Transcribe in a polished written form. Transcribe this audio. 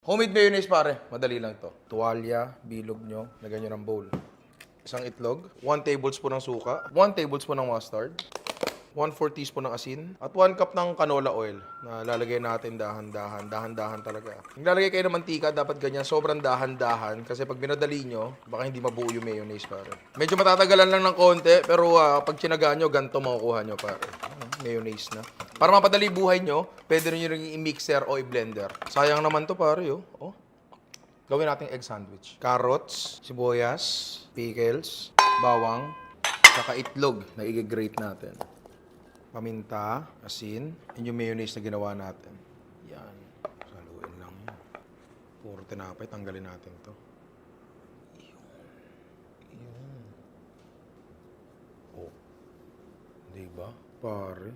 Homemade mayonnaise pare, madali lang to. Tuwalya, bilog nyo, lagyan nyo ng bowl. Isang itlog, 1 tablespoon ng suka, 1 tablespoon ng mustard, 1/4 teaspoon ng asin, at 1 cup ng canola oil na lalagay natin dahan-dahan talaga. Kung lalagay kayo ng mantika, dapat ganyan, sobrang dahan-dahan kasi pag binadali nyo, baka hindi mabuo yung mayonnaise pare. Medyo matatagalan lang ng konti, pero pag tsinagaan nyo, ganito makukuha nyo pare. Mayonnaise na. Para mapadali buhay nyo, pwede rin nyo rin i-mixer o i-blender. Sayang naman to pare, oh. Gawin natin egg sandwich. Carrots, sibuyas, pickles, bawang, saka itlog na i-grate natin. Paminta, asin, and yung mayonnaise na ginawa natin. Yan. Saluin lang yan. Puro tinapay, tanggalin natin to. Yun. Oh. Diba? Pare.